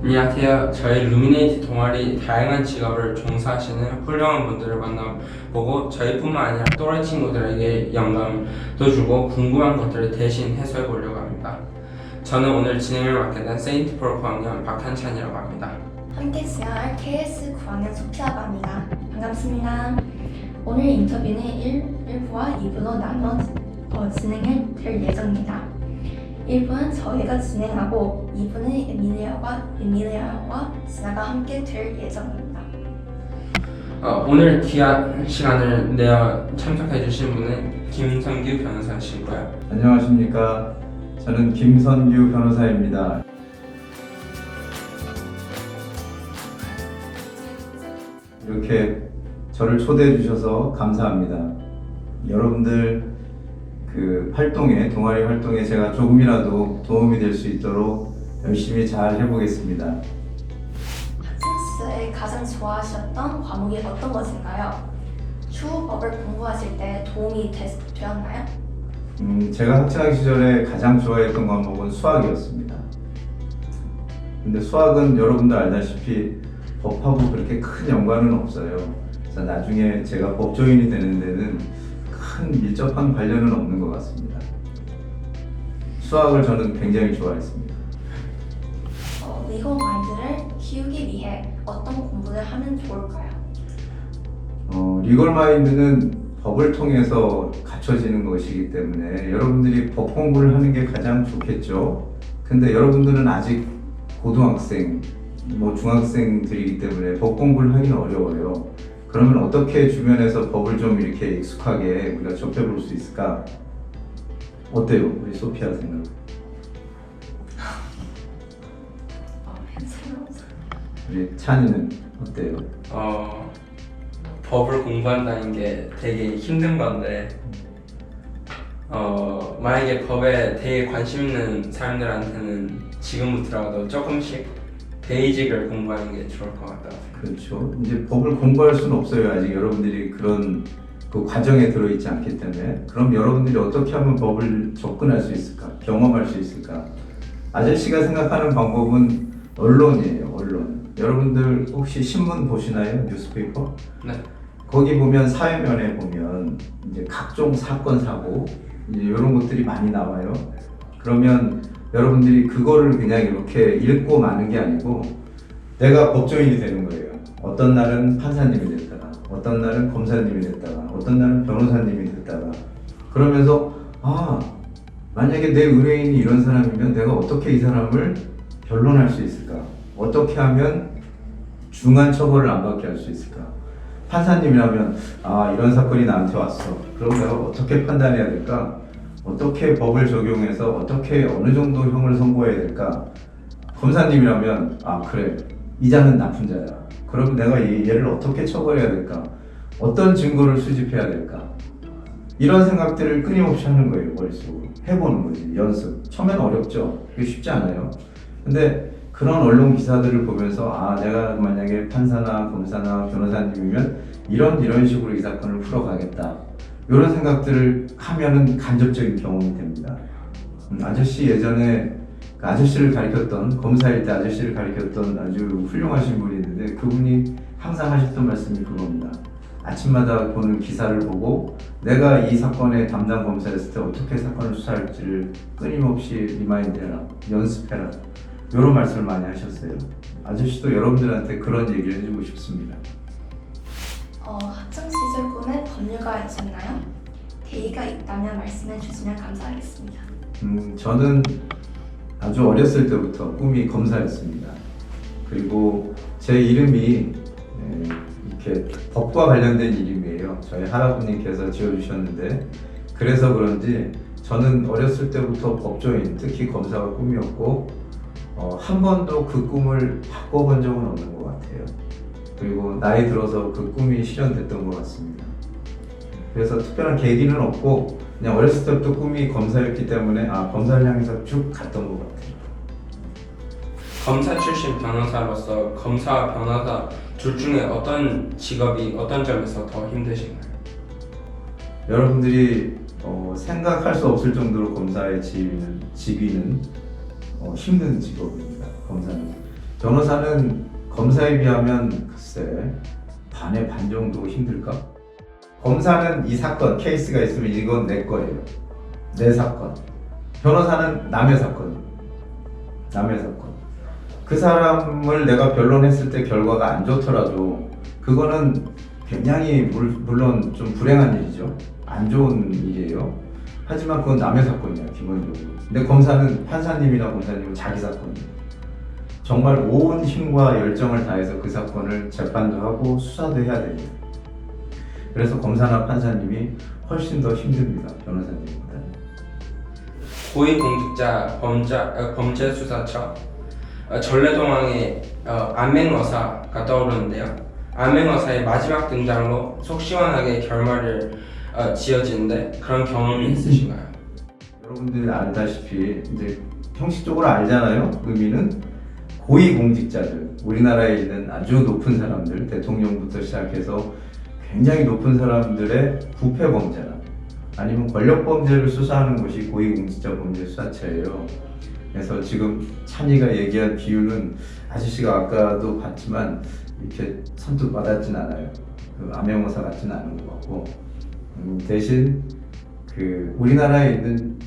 안녕하세요. 저희 루미네이트 동아리 다양한 직업을 종사하시는 훌륭한 분들을 만나보고 저희뿐만 아니라 또래 친구들에게 영감도 주고 궁금한 것들을 대신 해소해 보려고 합니다. 저는 오늘 진행을 맡게 된 세인트 폴 9학년 박한찬이라고 합니다. 함께 진행할 KS 9학년 소피아가 합니다. 반갑습니다. 오늘 인터뷰는 1부와 2부로 나눠 진행이 될 예정입니다. 1부는 저희가 진행하고 2부는 에밀리아와 진아가 함께 될 예정입니다. 오늘 귀한 시간을 내어 참석해 주신 분은 김선규 변호사시고요. 안녕하십니까. 저는 김선규 변호사입니다. 이렇게 저를 초대해 주셔서 감사합니다. 여러분들 동아리 활동에 제가 조금이라도 도움이 될 수 있도록 열심히 잘 해보겠습니다. 학생 시절에 가장 좋아하셨던 과목이 어떤 것인가요? 추후 법을 공부하실 때 도움이 되었나요? 제가 학창 시절에 가장 좋아했던 과목은 수학이었습니다. 근데 수학은 여러분들 알다시피 법하고 그렇게 큰 연관은 없어요. 그래서 나중에 제가 법조인이 되는 데는 큰 밀접한 관련은 없는 것 같습니다. 수학을 저는 굉장히 좋아했습니다. 리거 마인드를 키우기 위해 어떤 공부를 하면 좋을까요? 리걸 마인드는 법을 통해서 갖춰지는 것이기 때문에 여러분들이 법 공부를 하는 게 가장 좋겠죠. 근데 여러분들은 아직 고등학생, 중학생들이기 때문에 법 공부를 하기는 어려워요. 그러면 어떻게 주변에서 법을 좀 이렇게 익숙하게 우리가 접해볼 수 있을까? 어때요? 우리 소피아 생각? 우리 찬이는 어때요? 법을 공부한다는 게 되게 힘든 건데 만약에 법에 되게 관심 있는 사람들한테는 지금부터라도 조금씩 베이직을 공부하는 게 좋을 것 같다고. 그렇죠. 이제 법을 공부할 수는 없어요. 아직 여러분들이 그런 과정에 들어있지 않기 때문에. 그럼 여러분들이 어떻게 하면 법을 접근할 수 있을까? 경험할 수 있을까? 아저씨가 생각하는 방법은 언론이에요. 언론. 여러분들 혹시 신문 보시나요? 뉴스페이퍼? 네. 거기 보면 사회면에 보면 이제 각종 사건 사고 이제 이런 것들이 많이 나와요. 그러면 여러분들이 그거를 그냥 이렇게 읽고 마는 게 아니고 내가 법조인이 되는 거예요. 어떤 날은 판사님이 됐다가 어떤 날은 검사님이 됐다가 어떤 날은 변호사님이 됐다가 그러면서 만약에 내 의뢰인이 이런 사람이면 내가 어떻게 이 사람을 변론할 수 있을까? 어떻게 하면 중한 처벌을 안 받게 할 수 있을까? 판사님이라면 이런 사건이 나한테 왔어. 그럼 내가 어떻게 판단해야 될까? 어떻게 법을 적용해서 어떻게 어느 정도 형을 선고해야 될까? 검사님이라면 그래 이자는 나쁜 자야. 그럼 내가 얘를 어떻게 처벌해야 될까? 어떤 증거를 수집해야 될까? 이런 생각들을 끊임없이 하는 거예요. 머릿속으로 해보는 거지. 연습. 처음엔 어렵죠. 그게 쉽지 않아요. 근데 그런 언론 기사들을 보면서 내가 만약에 판사나 검사나 변호사님이면 이런 식으로 이 사건을 풀어가겠다. 이런 생각들을 하면은 간접적인 경험이 됩니다. 아저씨 예전에 아저씨를 가리켰던 검사일 때 아저씨를 가리켰던 아주 훌륭하신 분이 있는데 그분이 항상 하셨던 말씀이 그겁니다. 아침마다 보는 기사를 보고 내가 이 사건의 담당 검사였을 때 어떻게 사건을 수사할지를 끊임없이 리마인드해라, 연습해라. 이런 말씀을 많이 하셨어요. 아저씨도 여러분들한테 그런 얘기를 해주고 싶습니다. 학창 시절 꿈에 법률가이셨나요? 계기가 있다면 말씀해 주시면 감사하겠습니다. 저는 아주 어렸을 때부터 꿈이 검사였습니다. 그리고 제 이름이 이렇게 법과 관련된 이름이에요. 저희 할아버님께서 지어주셨는데 그래서 그런지 저는 어렸을 때부터 법조인, 특히 검사가 꿈이었고 한 번도 그 꿈을 바꿔본 적은 없는 것 같아요. 그리고 나이 들어서 그 꿈이 실현됐던 것 같습니다. 그래서 특별한 계기는 없고 그냥 어렸을 때부터 꿈이 검사였기 때문에 검사를 향해서 쭉 갔던 것 같아요. 검사 출신 변호사로서 검사와 변호사 둘 중에 어떤 직업이 어떤 점에서 더 힘드신가요? 여러분들이 생각할 수 없을 정도로 검사의 직위는 힘든 직업입니다. 검사는 변호사는 검사에 비하면 글쎄 반의 반 정도 힘들까? 검사는 이 사건, 케이스가 있으면 이건 내 거예요. 내 사건. 변호사는 남의 사건이에요. 남의 사건. 그 사람을 내가 변론했을 때 결과가 안 좋더라도 그거는 굉장히 물론 좀 불행한 일이죠. 안 좋은 일이에요. 하지만 그건 남의 사건이야, 기본적으로. 근데 검사는 판사님이나 검사님은 자기 사건이에요. 정말 온 힘과 열정을 다해서 그 사건을 재판도 하고 수사도 해야 됩니다. 그래서 검사나 판사님이 훨씬 더 힘듭니다, 변호사님보다는. 고위공직자 범죄수사처 전래동항의 안맹어사가 떠오르는데요. 안맹어사의 마지막 등장으로 속 시원하게 결말을 지어지는데 그런 경험이 있으신가요? 여러분들이 알다시피 이제 형식적으로 알잖아요. 의미는 고위공직자들, 우리나라에 있는 아주 높은 사람들, 대통령부터 시작해서 굉장히 높은 사람들의 부패 범죄나 아니면 권력 범죄를 수사하는 것이 고위공직자 범죄 수사처예요. 그래서 지금 찬이가 얘기한 비유는 아저씨가 아까도 봤지만 이렇게 선뜻 와닿진 않아요. 그 암행어사 같지는 않은 것 같고 대신 그 우리나라에 있는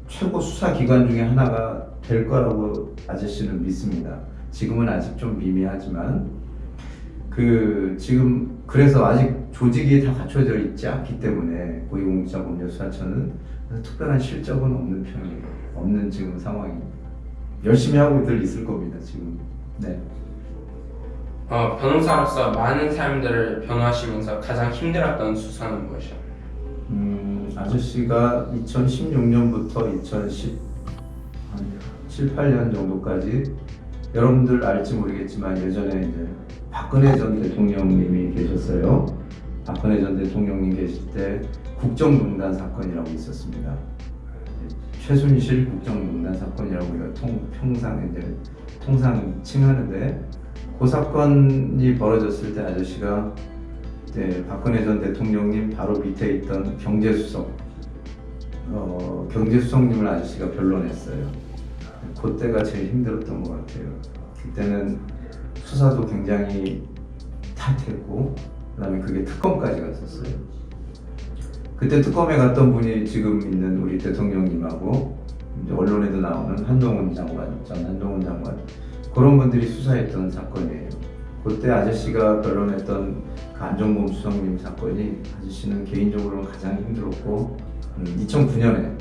최고 수사 기관 중에 하나가 될 거라고 아저씨는 믿습니다. 지금은 아직 좀 미미하지만 지금 그래서 아직 조직이 다 갖춰져 있지 않기 때문에 고위공직자 범죄수사처는 특별한 실적은 없는 편이에요. 없는 지금 상황입니다. 열심히 하고들 있을 겁니다. 지금. 네. 변호사로서 많은 사람들을 변호하시면서 가장 힘들었던 수사는 무엇이요? 아저씨가 2016년부터 2017-8년 정도까지 여러분들 알지 모르겠지만 예전에 이제 박근혜 전 대통령님이 계셨어요. 박근혜 전 대통령님 계실 때 국정농단 사건이라고 있었습니다. 최순실 국정농단 사건이라고 우리가 통상 칭하는데 그 사건이 벌어졌을 때 아저씨가 박근혜 전 대통령님 바로 밑에 있던 경제수석님을 아저씨가 변론했어요. 그때가 제일 힘들었던 것 같아요. 그때는 수사도 굉장히 탓했고 그다음에 그게 특검까지 갔었어요. 그때 특검에 갔던 분이 지금 있는 우리 대통령님하고 이제 언론에도 나오는 한동훈 장관 그런 분들이 수사했던 사건이에요. 그때 아저씨가 변론했던 그 안종범 수석님 사건이 아저씨는 개인적으로는 가장 힘들었고 2009년에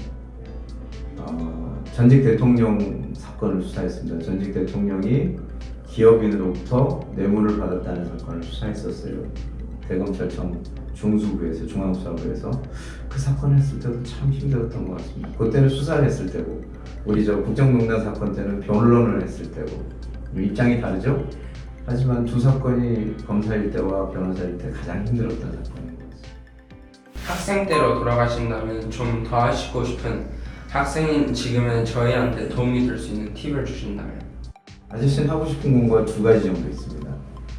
전직 대통령 사건을 수사했습니다. 전직 대통령이 기업인으로부터 뇌물을 받았다는 사건을 수사했었어요. 대검찰청 중앙수사부에서 그 사건 했을 때도 참 힘들었던 것 같습니다. 그때는 수사를 했을 때고 우리 저 국정농단 사건 때는 변론을 했을 때고 입장이 다르죠? 하지만 두 사건이 검사일 때와 변호사일 때 가장 힘들었던 사건인 것 같습니다. 학생 때로 돌아가신다면 좀 더 하시고 싶은 학생인 지금은 저희한테 도움이 될 수 있는 팁을 주신다면? 아저씨는 하고 싶은 공부가 두 가지 정도 있습니다.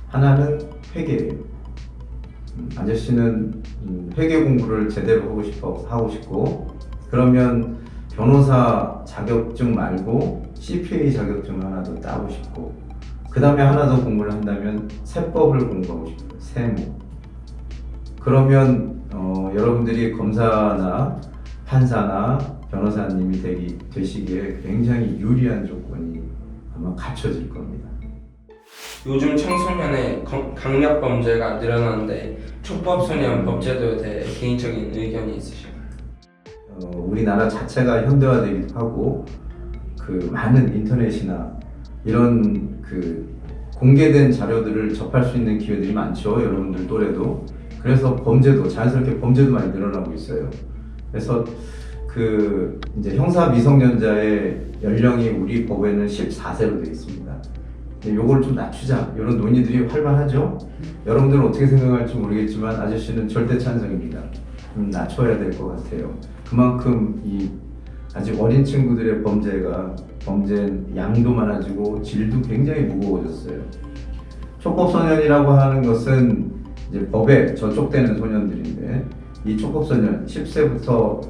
하나는 회계예요. 아저씨는 회계 공부를 제대로 하고 싶고 그러면 변호사 자격증 말고 CPA 자격증을 하나 더 따고 싶고 그 다음에 하나 더 공부를 한다면 세법을 공부하고 싶어요. 세무. 그러면 여러분들이 검사나 판사나 변호사님이 되시기에 굉장히 유리한 조건이 아마 갖춰질 겁니다. 요즘 청소년의 강력 범죄가 늘어나는데 촉법소년 법제도에 대해 개인적인 의견이 있으신가요? 우리나라 자체가 현대화되기도 하고 그 많은 인터넷이나 이런 그 공개된 자료들을 접할 수 있는 기회들이 많죠. 여러분들 또래도. 그래서 자연스럽게 범죄도 많이 늘어나고 있어요. 그래서 이제 형사 미성년자의 연령이 우리 법에는 14세로 되어 있습니다. 요걸 좀 낮추자 이런 논의들이 활발하죠. 여러분들은 어떻게 생각할지 모르겠지만 아저씨는 절대 찬성입니다. 좀 낮춰야 될 것 같아요. 그만큼 이 아직 어린 친구들의 범죄 양도 많아지고 질도 굉장히 무거워졌어요. 촉법소년이라고 하는 것은 이제 법에 저촉되는 소년들인데 이 촉법소년 10세부터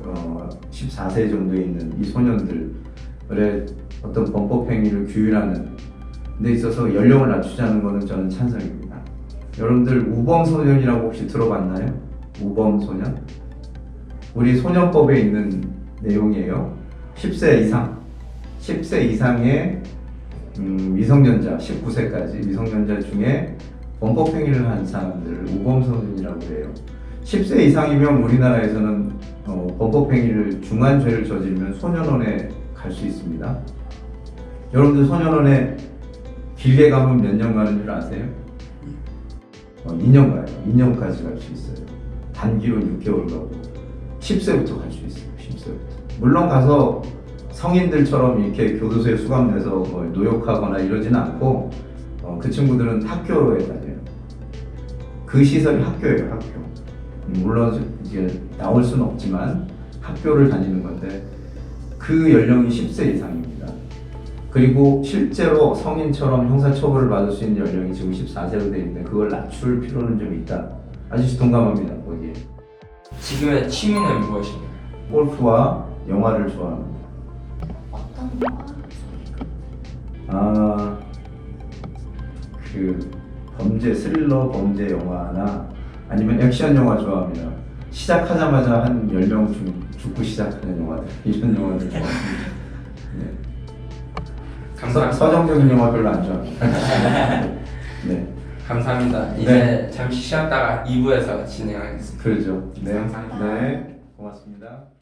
14세 정도에 있는 이 소년들의 어떤 범법 행위를 규율하는 데 있어서 연령을 낮추자는 거는 저는 찬성입니다. 여러분들 우범소년이라고 혹시 들어봤나요? 우범소년? 우리 소년법에 있는 내용이에요. 10세 이상, 10세 이상의 미성년자, 19세까지 미성년자 중에 범법행위를 한 사람들을 우범소년이라고 해요. 10세 이상이면 우리나라에서는 범법행위를 중한 죄를 저지르면 소년원에 갈 수 있습니다. 여러분들 소년원에 길게 가면 몇 년 가는 줄 아세요? 2년 가요. 2년까지 갈 수 있어요. 단기로 6개월 가고 10세부터 갈 수 있어요. 10세부터. 물론 가서 성인들처럼 이렇게 교도소에 수감돼서 뭐 노역하거나 이러지는 않고 그 친구들은 학교로 다녀요. 그 시설이 학교예요. 학교. 물론 이제 나올 수는 없지만 학교를 다니는 건데 그 연령이 10세 이상입니다. 그리고 실제로 성인처럼 형사처벌을 받을 수 있는 연령이 지금 14세로 되어 있는데 그걸 낮출 필요는 좀 있다. 아저씨 동감합니다. 거기에. 지금의 취미는 무엇인가요? 골프와 영화를 좋아합니다. 어떤 영화? 그 범죄 스릴러 범죄 영화나 아니면 액션 영화 좋아합니다. 시작하자마자 한 10명 죽고 시작하는 영화들 이런 영화들 좋아합니다. 네. 감사합니다. 서정적인 영화 별로 안 좋아합니다. 네. 감사합니다. 이제 잠시 쉬었다가 2부에서 진행하겠습니다. 그러죠. 네. 감사합니다. 네. 고맙습니다.